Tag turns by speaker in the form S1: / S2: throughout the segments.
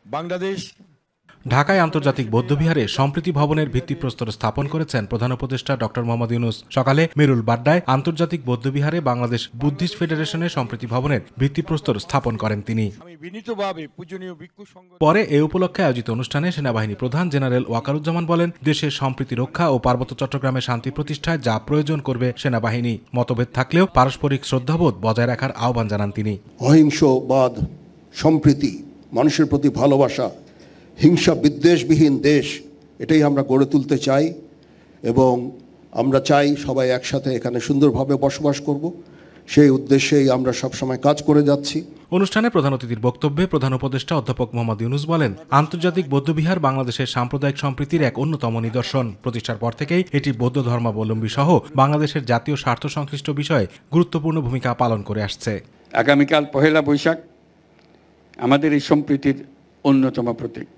S1: বাংলাদেশ
S2: ঢাকায় আন্তর্জাতিক বৌদ্ধবিহারে সম্প্রীতি ভবনের ভিত্তিপ্রস্তর স্থাপন করেছেন প্রধান উপদেষ্টা ডক্টর মোহাম্মদ ইউনূস। সকালে মেরুল বাড্ডায় আন্তর্জাতিক বৌদ্ধবিহারে বাংলাদেশ বুদ্ধিস্ট ফেডারেশনের সম্প্রীতি ভবনের ভিত্তিপ্রস্তর স্থাপন করেন তিনি। পরে এ উপলক্ষে আয়োজিত অনুষ্ঠানে সেনাবাহিনী প্রধান জেনারেল ওয়াকারুজ্জামান বলেন, দেশের সম্প্রীতি রক্ষা ও পার্বত্য চট্টগ্রামে শান্তি প্রতিষ্ঠায় যা প্রয়োজন করবে সেনাবাহিনী। মতভেদ থাকলেও পারস্পরিক শ্রদ্ধাবোধ বজায় রাখার আহ্বান জানান তিনি।
S3: অহিংসবাদ, সম্প্রীতি, মানুষের প্রতি ভালোবাসা, হিংসা বিদ্বেষবিহীন দেশ, এটাই আমরা গড়ে তুলতে চাই এবং আমরা চাই সবাই একসাথে এখানে সুন্দরভাবে বসবাস করব। সেই উদ্দেশ্যেই আমরা সবসময় কাজ করে যাচ্ছি।
S2: অনুষ্ঠানে প্রধান অতিথির বক্তব্যে প্রধান উপদেষ্টা অধ্যাপক মোহাম্মদ ইউনূস বলেন, আন্তর্জাতিক বৌদ্ধবিহার বাংলাদেশের সাম্প্রদায়িক সম্প্রীতির এক অন্যতম নিদর্শন। প্রতিষ্ঠার পর থেকেই এটি বৌদ্ধ ধর্মাবলম্বী সহ বাংলাদেশের জাতীয় স্বার্থ সংশ্লিষ্ট বিষয়ে গুরুত্বপূর্ণ ভূমিকা পালন করে আসছে।
S4: আগামীকাল পহেলা বৈশাখ আমাদের এই সম্প্রীতির অন্যতম প্রতীক।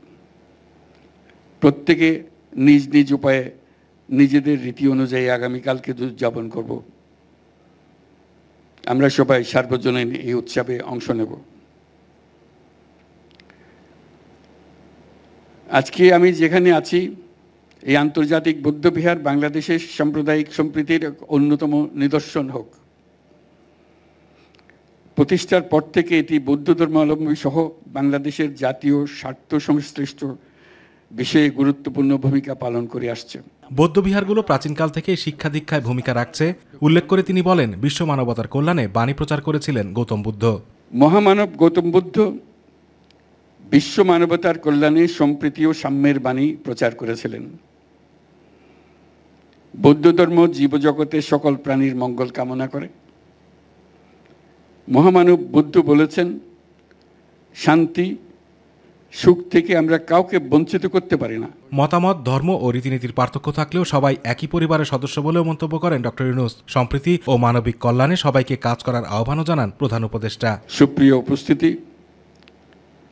S4: প্রত্যেকে নিজ নিজ উপায়ে নিজেদের রীতি অনুযায়ী আগামীকালকে উদযাপন করব। আমরা সবাই সার্বজনীন এই উৎসবে অংশ নেব। আজকে আমি যেখানে আছি, এই আন্তর্জাতিক বৌদ্ধবিহার বাংলাদেশের সাম্প্রদায়িক সম্প্রীতির অন্যতম নিদর্শন হোক। প্রতিষ্ঠার পর থেকে এটি বৌদ্ধ ধর্মাবলম্বী সহ বাংলাদেশের জাতীয় স্বার্থ সংশ্লিষ্ট বিষয়ে গুরুত্বপূর্ণ ভূমিকা পালন করে আসছে।
S2: বৌদ্ধবিহারগুলো প্রাচীনকাল থেকে শিক্ষা দীক্ষায় ভূমিকা রাখছে উল্লেখ করে তিনি বলেন, বিশ্ব মানবতার কল্যাণে বাণী প্রচার করেছিলেন গৌতম বুদ্ধ।
S4: মহামানব গৌতম বুদ্ধ বিশ্ব মানবতার কল্যাণে সম্প্রীতি ও সাম্যের বাণী প্রচার করেছিলেন। বৌদ্ধ ধর্ম জীবজগতের সকল প্রাণীর মঙ্গল কামনা করে। মহামানব বুদ্ধ বলেছেন, শান্তি সুখ থেকে আমরা কাউকে বঞ্চিত করতে পারি না।
S2: মতামত, ধর্ম ও রীতিনীতির পার্থক্য থাকলেও সবাই একই পরিবারের সদস্য বলেও মন্তব্য করেন ডক্টর ইউনূস। সম্প্রীতি ও মানবিক কল্যাণে সবাইকে কাজ করার আহ্বানও জানান প্রধান উপদেষ্টা।
S4: সুপ্রিয় উপস্থিতি,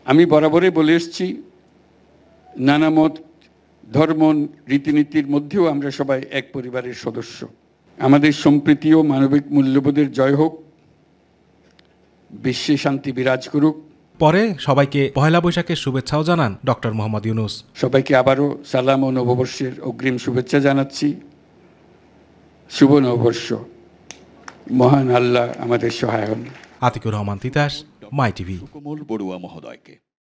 S4: আমি বরাবরই বলে এসেছি, নানা মত, ধর্ম, রীতিনীতির মধ্যেও আমরা সবাই এক পরিবারের সদস্য। আমাদের সম্প্রীতি ও মানবিক মূল্যবোধের জয় হোক, বিশ্বে শান্তি বিরাজ করুক।
S2: পরে সবাইকে পহেলা বৈশাখের শুভেচ্ছাও জানান ডক্টর মোহাম্মদ ইউনূস।
S4: সবাইকে আবারও সালাম ও নববর্ষের অগ্রিম শুভেচ্ছা জানাচ্ছি। শুভ নববর্ষ। মহান আল্লাহ আমাদের সহায় হন।
S2: আতিকুর রহমান তিতাস, মাই টিভি।
S5: সুকোমল বড়ুয়া মহোদয়কে।